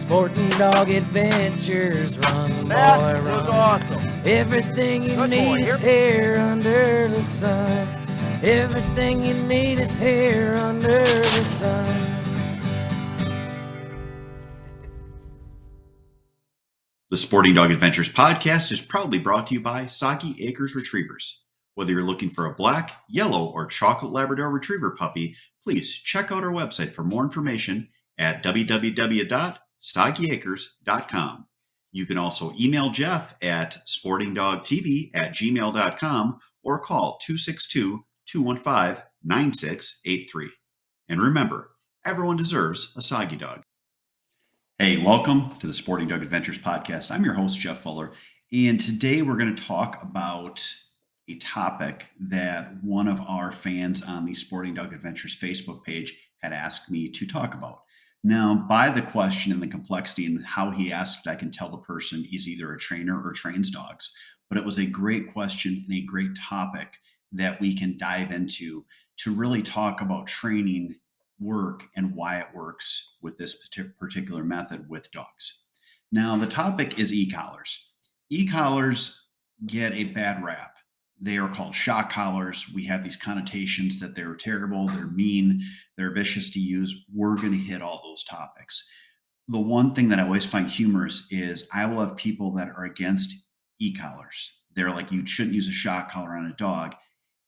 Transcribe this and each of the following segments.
Sporting Dog Adventures, run boy, That run. was awesome. Everything you Good need boy, is here. here under the sun. Everything you need is here under the sun. The Sporting Dog Adventures podcast is proudly brought to you by Soggy Acres Retrievers. Whether you're looking for a black, yellow, or chocolate Labrador Retriever puppy, please check out our website for more information at www.soggyacres.com. You can also email Jeff at sportingdogtv@gmail.com or call 262-215-9683. And remember, everyone deserves a soggy dog. Hey, welcome to the Sporting Dog Adventures podcast. I'm your host, Jeff Fuller, and today we're going to talk about a topic that one of our fans on the Sporting Dog Adventures Facebook page had asked me to talk about. Now, by the question and the complexity and how he asked, I can tell the person is either a trainer or trains dogs, but it was a great question and a great topic that we can dive into to really talk about training work and why it works with this particular method with dogs. Now, the topic is e-collars. E-collars get a bad rap. They are called shock collars. We have these connotations that they're terrible, they're mean, they're vicious to use. We're going to hit all those topics. The one thing that I always find humorous is I will have people that are against e-collars. They're like, you shouldn't use a shock collar on a dog.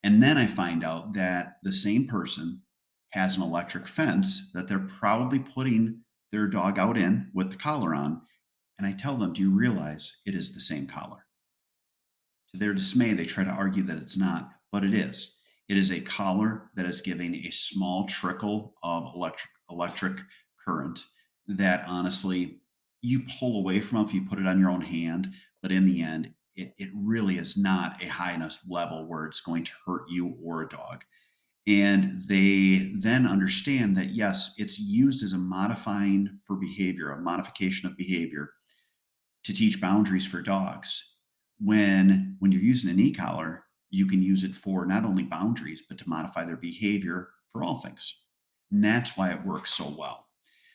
And then I find out that the same person has an electric fence that they're probably putting their dog out in with the collar on. And I tell them, do you realize it is the same collar? To their dismay, they try to argue that it's not, but it is. It is a collar that is giving a small trickle of electric current that honestly you pull away from if you put it on your own hand, but in the end, it really is not a high enough level where it's going to hurt you or a dog. And they then understand that, yes, it's used as a modifying for behavior, a modification of behavior to teach boundaries for dogs. When you're using an e-collar, you can use it for not only boundaries, but to modify their behavior for all things. And that's why it works so well.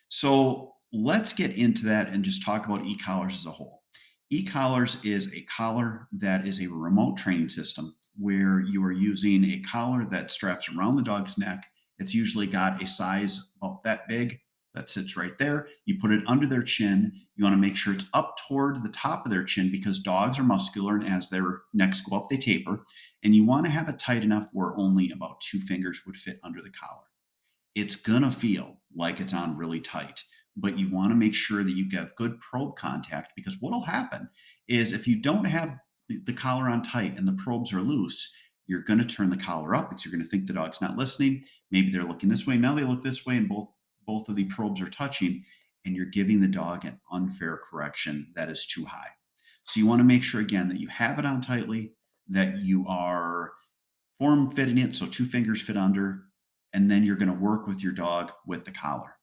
So let's get into that and just talk about e-collars as a whole. E-collars is a collar that is a remote training system where you are using a collar that straps around the dog's neck. It's usually got a size about that big that sits right there. You put it under their chin. You want to make sure it's up toward the top of their chin because dogs are muscular, and as their necks go up, they taper. And you want to have it tight enough where only about 2 fingers would fit under the collar. It's going to feel like it's on really tight, but you want to make sure that you have good probe contact, because what will happen is if you don't have the collar on tight and the probes are loose, you're going to turn the collar up because you're going to think the dog's not listening. Maybe they're looking this way. Now they look this way, and both of the probes are touching, and you're giving the dog an unfair correction that is too high. So you want to make sure, again, that you have it on tightly, that you are form fitting it so 2 fingers fit under, and then you're going to work with your dog with the collar.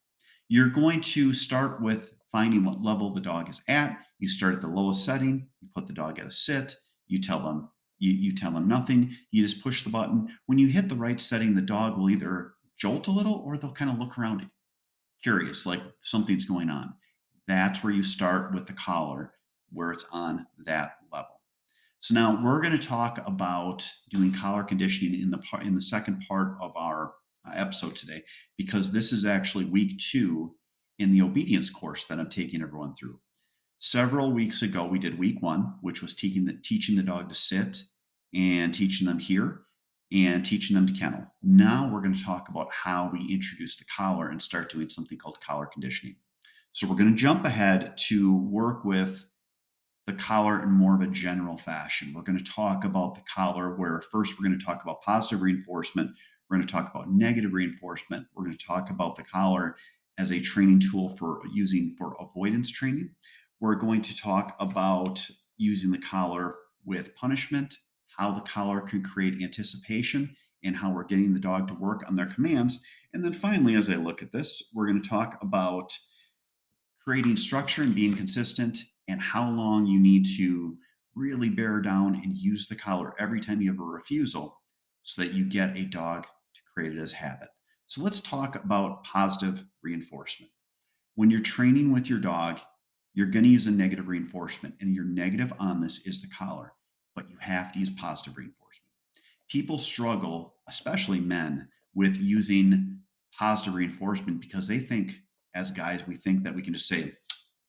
You're going to start with finding what level the dog is at. You start at the lowest setting, you put the dog at a sit, you tell them nothing, you just push the button. When you hit the right setting, the dog will either jolt a little or they'll kind of look around it, curious, like something's going on. That's where you start with the collar, where it's on that level. So now we're going to talk about doing collar conditioning in the second part of our episode today, because this is actually week 2 in the obedience course that I'm taking everyone through. Several weeks ago, we did week 1, which was teaching the dog to sit and teaching them here and teaching them to kennel. Now we're going to talk about how we introduce the collar and start doing something called collar conditioning. So we're going to jump ahead to work with the collar in more of a general fashion. We're going to talk about the collar where first we're going to talk about positive reinforcement. We're going to talk about negative reinforcement. We're going to talk about the collar as a training tool for avoidance training. We're going to talk about using the collar with punishment, how the collar can create anticipation, and how we're getting the dog to work on their commands. And then finally, as I look at this, we're going to talk about creating structure and being consistent, and how long you need to really bear down and use the collar every time you have a refusal so that you get a dog to create it as habit. So let's talk about positive reinforcement. When you're training with your dog, you're going to use a negative reinforcement, and your negative on this is the collar, but you have to use positive reinforcement. People struggle, especially men, with using positive reinforcement because they think, as guys, we think that we can just say,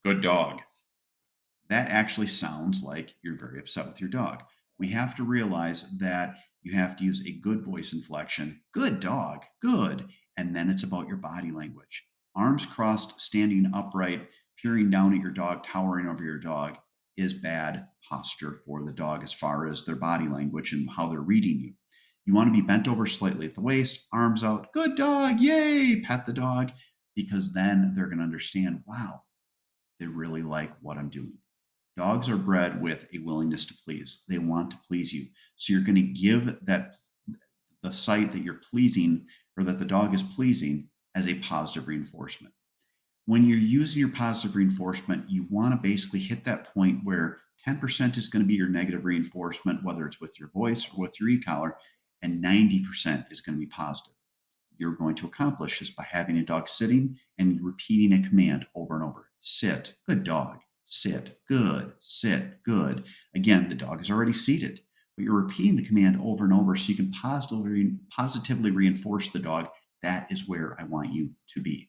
good dog. That actually sounds like you're very upset with your dog. We have to realize that you have to use a good voice inflection, good dog, good, and then it's about your body language. Arms crossed, standing upright, peering down at your dog, towering over your dog is bad posture for the dog as far as their body language and how they're reading you. You want to be bent over slightly at the waist, arms out, good dog, yay, pet the dog, because then they're going to understand, wow, they really like what I'm doing. Dogs are bred with a willingness to please. They want to please you. So you're going to give that the sight that you're pleasing or that the dog is pleasing as a positive reinforcement. When you're using your positive reinforcement, you want to basically hit that point where 10% is going to be your negative reinforcement, whether it's with your voice or with your e-collar, and 90% is going to be positive. You're going to accomplish this by having a dog sitting and repeating a command over and over. Sit, good dog. Sit, good, sit, good. Again, the dog is already seated, but you're repeating the command over and over so you can positively reinforce the dog. That is where I want you to be.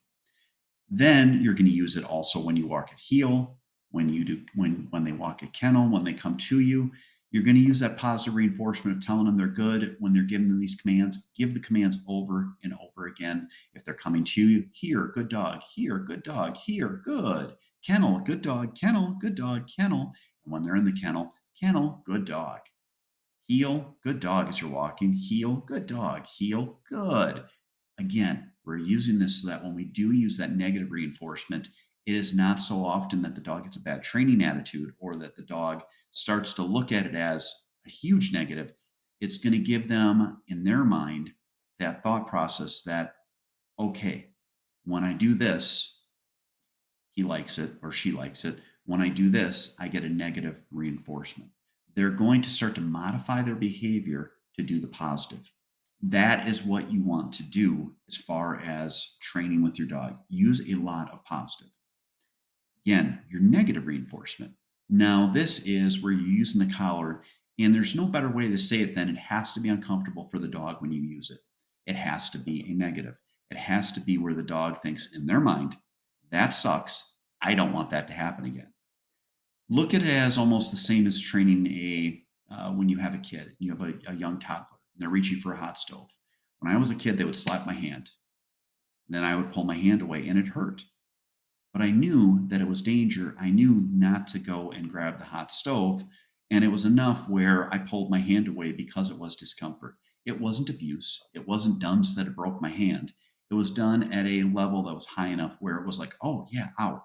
Then you're going to use it also when you walk at heel, when they walk at kennel, when they come to you. You're going to use that positive reinforcement of telling them they're good. When they're giving them these commands, give the commands over and over again. If they're coming to you, here, good dog, here, good dog, here, good. Kennel, good dog, kennel, good dog, kennel. And when they're in the kennel, kennel, good dog. Heel, good dog as you're walking. Heel, good dog. Heel, good. Again, we're using this so that when we do use that negative reinforcement, it is not so often that the dog gets a bad training attitude or that the dog starts to look at it as a huge negative. It's going to give them in their mind that thought process that, okay, when I do this, he likes it or she likes it. When I do this, I get a negative reinforcement. They're going to start to modify their behavior to do the positive. That is what you want to do as far as training with your dog. Use a lot of positive. Again, your negative reinforcement. Now, this is where you're using the collar, and there's no better way to say it than it has to be uncomfortable for the dog when you use it. It has to be a negative. It has to be where the dog thinks in their mind, that sucks. I don't want that to happen again. Look at it as almost the same as training when you have a kid, you have a young toddler, and they're reaching for a hot stove. When I was a kid, they would slap my hand. Then I would pull my hand away, and it hurt. But I knew that it was danger. I knew not to go and grab the hot stove. And it was enough where I pulled my hand away because it was discomfort. It wasn't abuse. It wasn't done so that it broke my hand. It was done at a level that was high enough where it was like, oh, yeah, ow.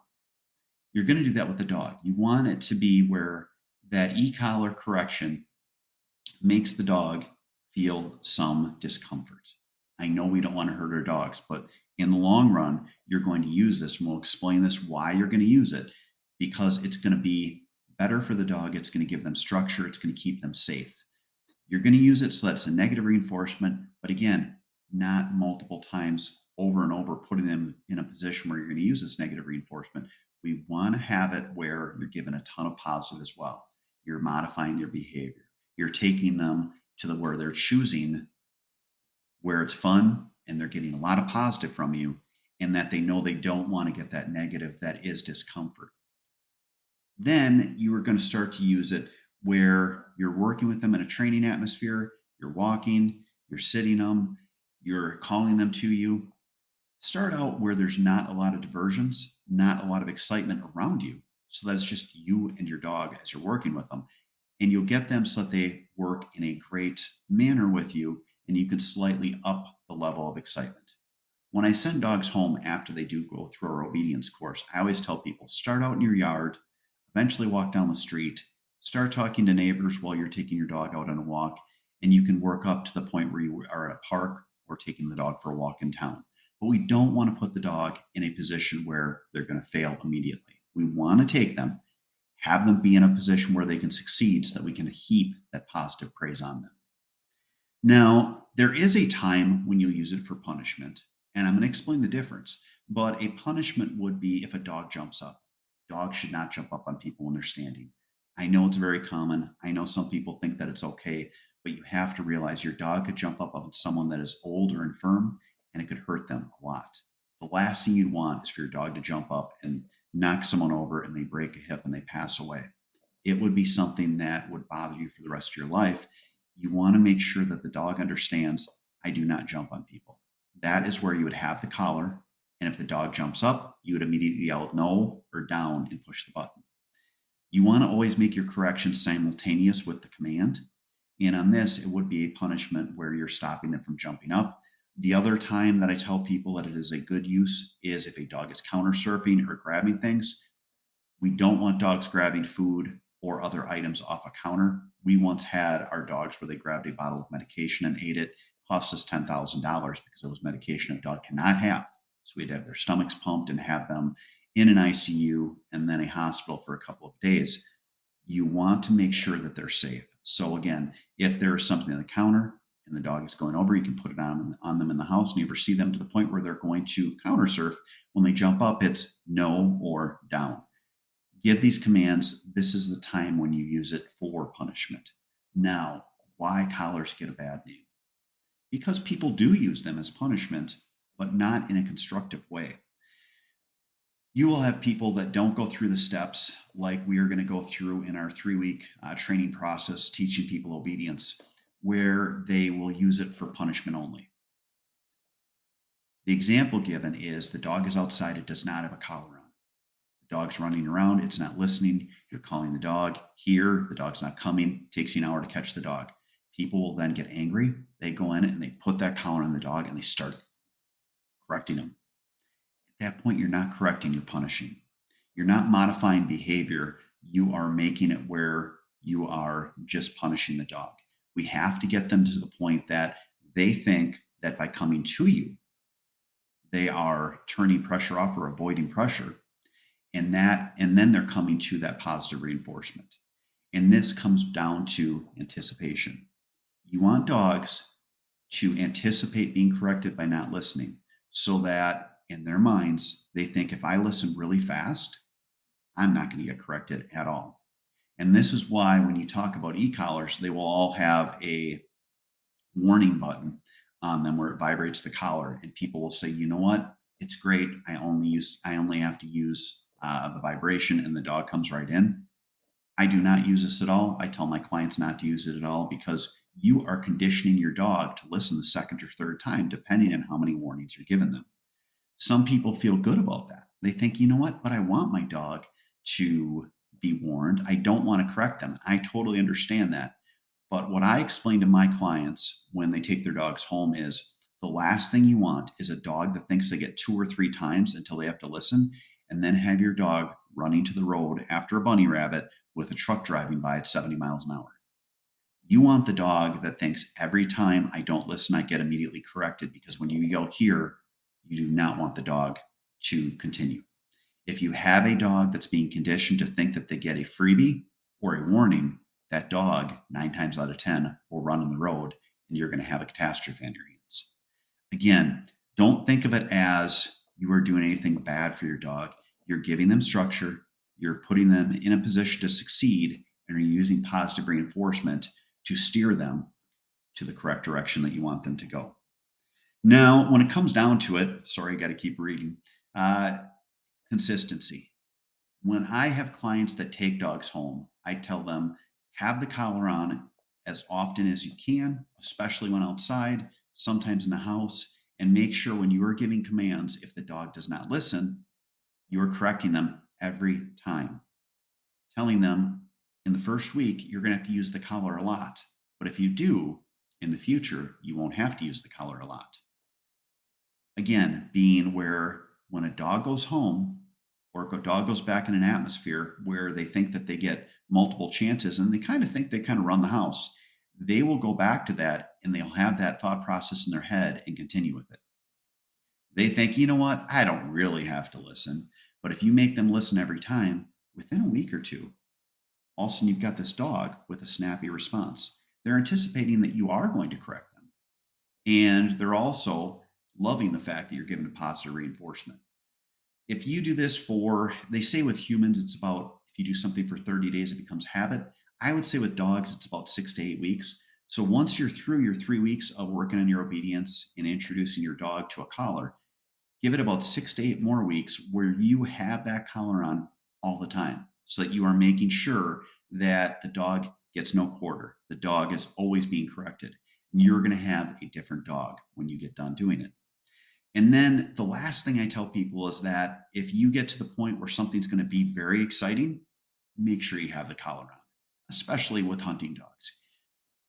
You're going to do that with the dog. You want it to be where that e-collar correction makes the dog feel some discomfort. I know we don't want to hurt our dogs, but in the long run, you're going to use this. And we'll explain this why you're going to use it, because it's going to be better for the dog. It's going to give them structure. It's going to keep them safe. You're going to use it so that it's a negative reinforcement, but again, not multiple times over and over, putting them in a position where you're going to use this negative reinforcement. We want to have it where you're giving a ton of positive as well. You're modifying your behavior. You're taking them to where they're choosing where it's fun and they're getting a lot of positive from you, and that they know they don't want to get that negative that is discomfort. Then you are going to start to use it where you're working with them in a training atmosphere, you're walking, you're sitting them, you're calling them to you. Start out where there's not a lot of diversions, not a lot of excitement around you, so that it's just you and your dog as you're working with them. And you'll get them so that they work in a great manner with you, and you can slightly up the level of excitement. When I send dogs home after they do go through our obedience course, I always tell people, start out in your yard, eventually walk down the street, start talking to neighbors while you're taking your dog out on a walk, and you can work up to the point where you are at a park or taking the dog for a walk in town. But we don't want to put the dog in a position where they're going to fail immediately. We want to take them, have them be in a position where they can succeed so that we can heap that positive praise on them. Now, there is a time when you'll use it for punishment, and I'm going to explain the difference. But a punishment would be if a dog jumps up. Dogs should not jump up on people when they're standing. I know it's very common. I know some people think that it's okay, but you have to realize your dog could jump up on someone that is old or infirm and it could hurt them a lot. The last thing you'd want is for your dog to jump up and knock someone over and they break a hip and they pass away. It would be something that would bother you for the rest of your life. You want to make sure that the dog understands I do not jump on people. That is where you would have the collar. And if the dog jumps up, you would immediately yell no or down and push the button. You want to always make your corrections simultaneous with the command. And on this, it would be a punishment where you're stopping them from jumping up. The other time that I tell people that it is a good use is if a dog is counter surfing or grabbing things. We don't want dogs grabbing food or other items off a counter. We once had our dogs where they grabbed a bottle of medication and ate it. Cost us $10,000 because it was medication a dog cannot have. So we had to have their stomachs pumped and have them in an ICU and then a hospital for a couple of days. You want to make sure that they're safe. So again, if there is something on the counter and the dog is going over, you can put it on them in the house and you ever see them to the point where they're going to counter surf. When they jump up, it's no or down. Give these commands. This is the time when you use it for punishment. Now, why collars get a bad name? Because people do use them as punishment, but not in a constructive way. You will have people that don't go through the steps like we are going to go through in our 3-week training process, teaching people obedience, where they will use it for punishment only. The example given is the dog is outside, it does not have a collar on. The dog's running around, it's not listening. You're calling the dog here, the dog's not coming, it takes you an hour to catch the dog. People will then get angry. They go in and they put that collar on the dog and they start correcting him. At that point, you're not correcting, you're punishing. You're not modifying behavior. You are making it where you are just punishing the dog. We have to get them to the point that they think that by coming to you, they are turning pressure off or avoiding pressure. And then they're coming to that positive reinforcement. And this comes down to anticipation. You want dogs to anticipate being corrected by not listening so that in their minds, they think if I listen really fast, I'm not going to get corrected at all. And this is why when you talk about e-collars, they will all have a warning button on them where it vibrates the collar. And people will say, you know what? It's great. I only have to use the vibration and the dog comes right in. I do not use this at all. I tell my clients not to use it at all because you are conditioning your dog to listen the second or third time, depending on how many warnings you're giving them. Some people feel good about that. They think, you know what, but I want my dog to be warned. I don't want to correct them. I totally understand that. But what I explain to my clients when they take their dogs home is the last thing you want is a dog that thinks they get 2 or 3 times until they have to listen, and then have your dog running to the road after a bunny rabbit with a truck driving by at 70 miles an hour. You want the dog that thinks every time I don't listen, I get immediately corrected, because when you yell here, you do not want the dog to continue. If you have a dog that's being conditioned to think that they get a freebie or a warning, that dog, 9 times out of 10, will run on the road and you're going to have a catastrophe on your hands. Again, don't think of it as you are doing anything bad for your dog. You're giving them structure, you're putting them in a position to succeed, and you're using positive reinforcement to steer them to the correct direction that you want them to go. Now, when it comes down to it, sorry, I got to keep reading. Consistency. When I have clients that take dogs home, I tell them have the collar on as often as you can, especially when outside, sometimes in the house, and make sure when you are giving commands, if the dog does not listen, you're correcting them every time. Telling them in the first week, you're going to have to use the collar a lot. But if you do, in the future, you won't have to use the collar a lot. Again, being where when a dog goes home or a dog goes back in an atmosphere where they think that they get multiple chances and they kind of think they kind of run the house, they will go back to that and they'll have that thought process in their head and continue with it. They think, you know what, I don't really have to listen. But if you make them listen every time, within a week or two, all of a sudden you've got this dog with a snappy response. They're anticipating that you are going to correct them. And they're also loving the fact that you're giving a positive reinforcement. If you do this for, they say with humans, it's about, if you do something for 30 days, it becomes habit. I would say with dogs, it's about 6 to 8 weeks. So once you're through your 3 weeks of working on your obedience and introducing your dog to a collar, give it about 6 to 8 more weeks where you have that collar on all the time so that you are making sure that the dog gets no quarter. The dog is always being corrected. You're going to have a different dog when you get done doing it. And then the last thing I tell people is that if you get to the point where something's going to be very exciting, make sure you have the collar on, especially with hunting dogs.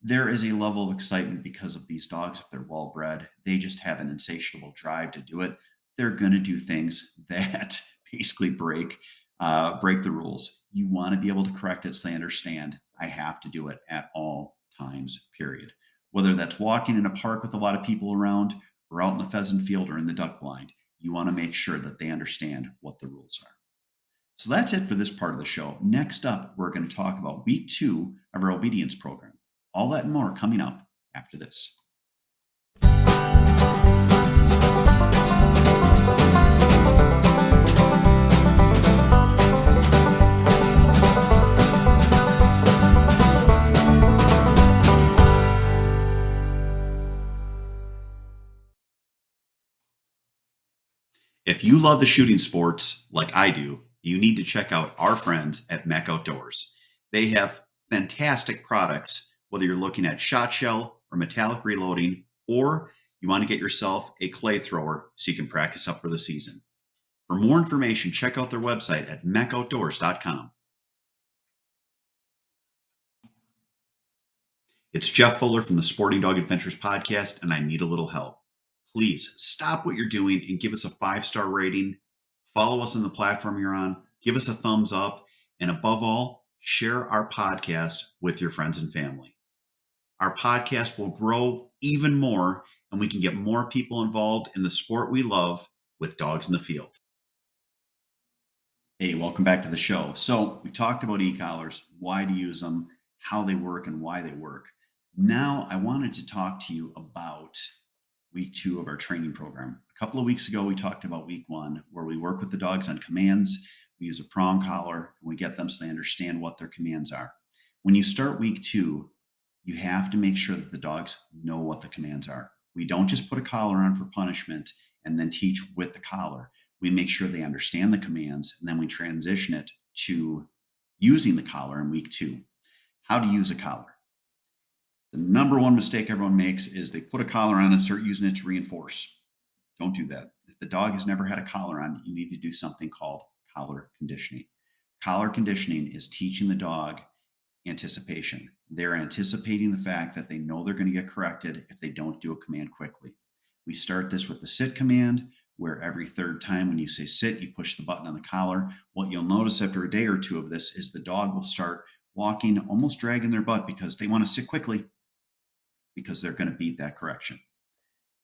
There is a level of excitement because of these dogs. If they're well bred, they just have an insatiable drive to do it. They're going to do things that basically break the rules. You want to be able to correct it so they understand I have to do it at all times, period. Whether that's walking in a park with a lot of people around or out in the pheasant field or in the duck blind, you want to make sure that they understand what the rules are. So that's it for this part of the show. Next up, we're going to talk about week 2 of our obedience program. All that and more coming up after this. If you love the shooting sports like I do, you need to check out our friends at Mech Outdoors. They have fantastic products, whether you're looking at shot shell or metallic reloading, or you want to get yourself a clay thrower so you can practice up for the season. For more information, check out their website at mechoutdoors.com. It's Jeff Fuller from the Sporting Dog Adventures podcast, and I need a little help. Please stop what you're doing and give us a 5-star rating. Follow us on the platform you're on. Give us a thumbs up. And above all, share our podcast with your friends and family. Our podcast will grow even more, and we can get more people involved in the sport we love with dogs in the field. Hey, welcome back to the show. So we talked about e-collars, why to use them, how they work, and why they work. Now I wanted to talk to you about week 2 of our training program. A couple of weeks ago, we talked about week 1, where we work with the dogs on commands. We use a prong collar, and we get them so they understand what their commands are. When you start week 2, you have to make sure that the dogs know what the commands are. We don't just put a collar on for punishment and then teach with the collar. We make sure they understand the commands, and then we transition it to using the collar in week 2. How to use a collar. The number one mistake everyone makes is they put a collar on and start using it to reinforce. Don't do that. If the dog has never had a collar on, you need to do something called collar conditioning. Collar conditioning is teaching the dog anticipation. They're anticipating the fact that they know they're going to get corrected if they don't do a command quickly. We start this with the sit command, where every third time when you say sit, you push the button on the collar. What you'll notice after a day or 2 of this is the dog will start walking, almost dragging their butt because they want to sit quickly, because they're going to beat that correction.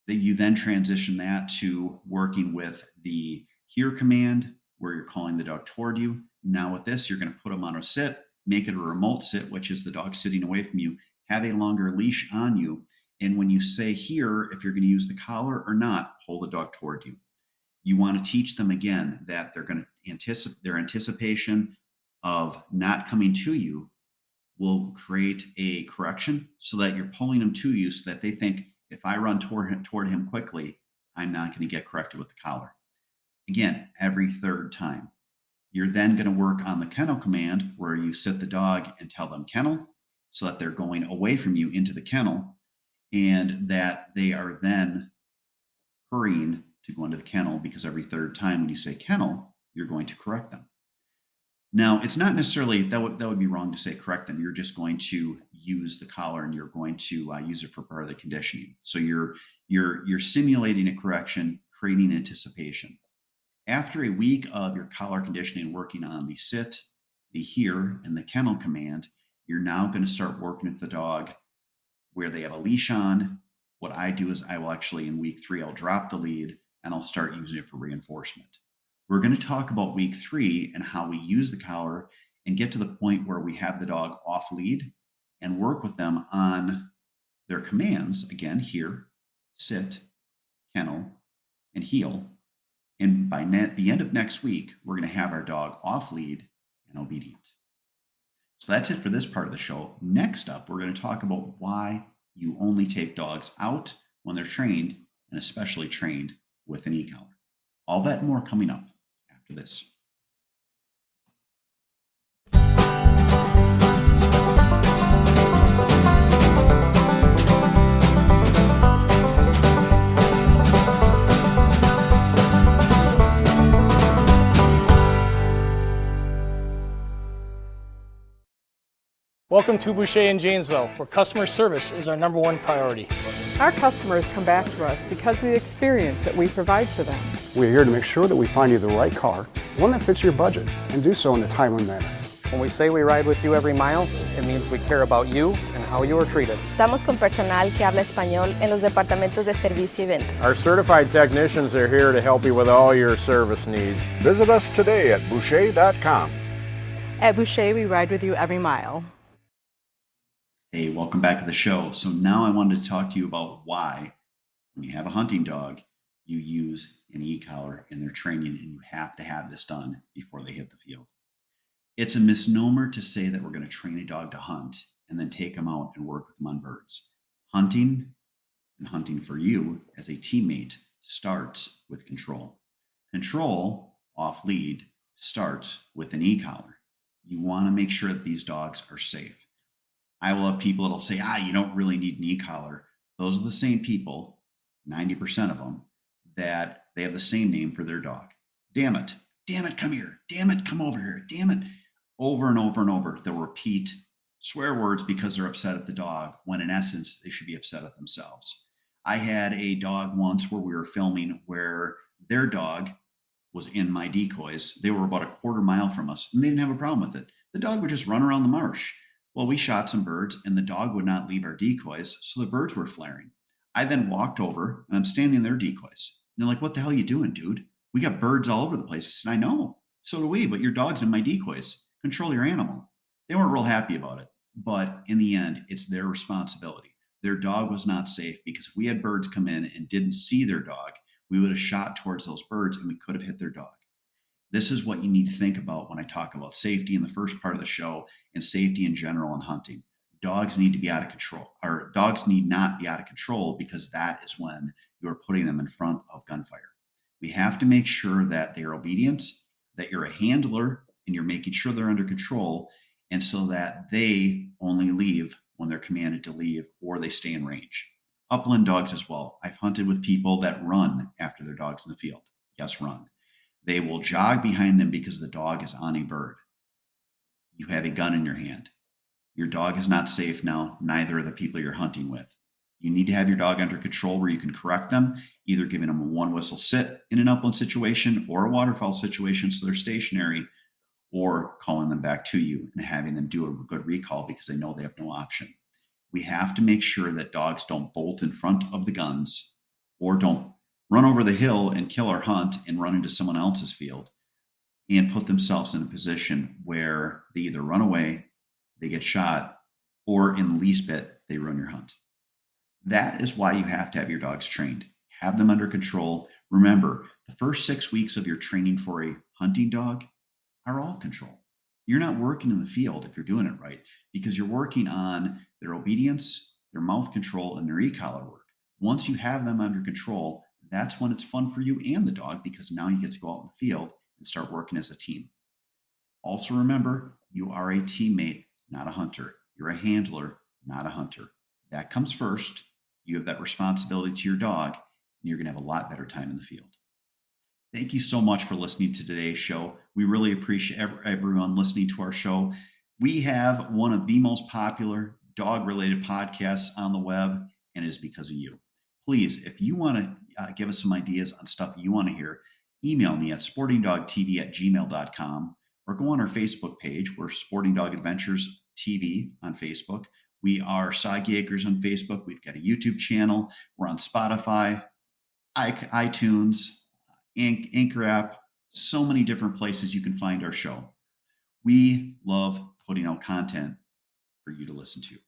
You then transition that to working with the here command, where you're calling the dog toward you. Now with this, you're going to put them on a sit, make it a remote sit, which is the dog sitting away from you, have a longer leash on you. And when you say here, if you're going to use the collar or not, pull the dog toward you. You want to teach them again that they're going to anticipate, their anticipation of not coming to you will create a correction so that you're pulling them to you so that they think, if I run toward him quickly, I'm not going to get corrected with the collar. Again, every third time. You're then going to work on the kennel command, where you sit the dog and tell them kennel, so that they're going away from you into the kennel, and that they are then hurrying to go into the kennel, because every third time when you say kennel, you're going to correct them. Now, it's not necessarily, that would be wrong to say correct them. You're just going to use the collar, and you're going to use it for part of the conditioning. So you're simulating a correction, creating anticipation. After a week of your collar conditioning, working on the sit, the here, and the kennel command, you're now going to start working with the dog where they have a leash on. What I do is I will actually, in week 3, I'll drop the lead and I'll start using it for reinforcement. We're going to talk about week 3 and how we use the collar and get to the point where we have the dog off lead and work with them on their commands. Again, here, sit, kennel, and heel. And by the end of next week, we're going to have our dog off lead and obedient. So that's it for this part of the show. Next up, we're going to talk about why you only take dogs out when they're trained, and especially trained with an e-collar. All that and more coming up after this. Welcome to Boucher in Janesville, where customer service is our number one priority. Our customers come back to us because of the experience that we provide for them. We're here to make sure that we find you the right car, one that fits your budget, and do so in a timely manner. When we say we ride with you every mile, it means we care about you and how you are treated. Estamos con personal que habla español en los departamentos de servicio y venta. Our certified technicians are here to help you with all your service needs. Visit us today at boucher.com. At Boucher, we ride with you every mile. Hey, welcome back to the show. So now I wanted to talk to you about why, when you have a hunting dog, you use an e-collar in their training, and you have to have this done before they hit the field. It's a misnomer to say that we're going to train a dog to hunt and then take them out and work with them on birds. Hunting and hunting for you as a teammate starts with control. Control off lead starts with an e-collar. You want to make sure that these dogs are safe. I will have people that'll say, you don't really need an e-collar. Those are the same people, 90% of them, that they have the same name for their dog. Damn it, come here. Damn it, come over here. Damn it. Over and over and over, they'll repeat swear words because they're upset at the dog, when in essence, they should be upset at themselves. I had a dog once where we were filming where their dog was in my decoys. They were about a quarter mile from us, and they didn't have a problem with it. The dog would just run around the marsh. Well, we shot some birds, and the dog would not leave our decoys, so the birds were flaring. I then walked over, and I'm standing in their decoys. And they're like, "What the hell are you doing, dude? We got birds all over the place." I said, "I know. So do we, but your dog's in my decoys. Control your animal." They weren't real happy about it, but in the end, it's their responsibility. Their dog was not safe, because if we had birds come in and didn't see their dog, we would have shot towards those birds, and we could have hit their dog. This is what you need to think about when I talk about safety in the first part of the show, and safety in general in hunting. Dogs need to be out of control, or dogs need not be out of control, because that is when you're putting them in front of gunfire. We have to make sure that they're obedient, that you're a handler, and you're making sure they're under control, and so that they only leave when they're commanded to leave, or they stay in range. Upland dogs as well. I've hunted with people that run after their dog's in the field. Yes, run. They will jog behind them because the dog is on a bird. You have a gun in your hand. Your dog is not safe now, neither are the people you're hunting with. You need to have your dog under control where you can correct them, either giving them a one whistle sit in an upland situation or a waterfowl situation so they're stationary, or calling them back to you and having them do a good recall because they know they have no option. We have to make sure that dogs don't bolt in front of the guns, or don't run over the hill and kill our hunt and run into someone else's field and put themselves in a position where they either run away, they get shot, or in the least bit, they ruin your hunt. That is why you have to have your dogs trained. Have them under control. Remember, the first 6 weeks of your training for a hunting dog are all control. You're not working in the field if you're doing it right, because you're working on their obedience, their mouth control, and their e-collar work. Once you have them under control, that's when it's fun for you and the dog, because now you get to go out in the field and start working as a team. Also remember, you are a teammate, not a hunter. You're a handler, not a hunter. That comes first. You have that responsibility to your dog, and you're going to have a lot better time in the field. Thank you so much for listening to today's show. We really appreciate everyone listening to our show. We have one of the most popular dog-related podcasts on the web, and it is because of you. Please, if you want to give us some ideas on stuff you want to hear, email me at sportingdogtv@gmail.com, or go on our Facebook page. We're Sporting Dog Adventures TV on Facebook. We are Soggy Acres on Facebook. We've got a YouTube channel. We're on Spotify, iTunes, Anchor app, so many different places you can find our show. We love putting out content for you to listen to.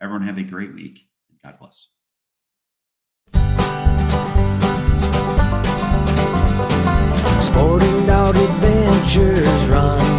Everyone have a great week, and God bless. adventures run.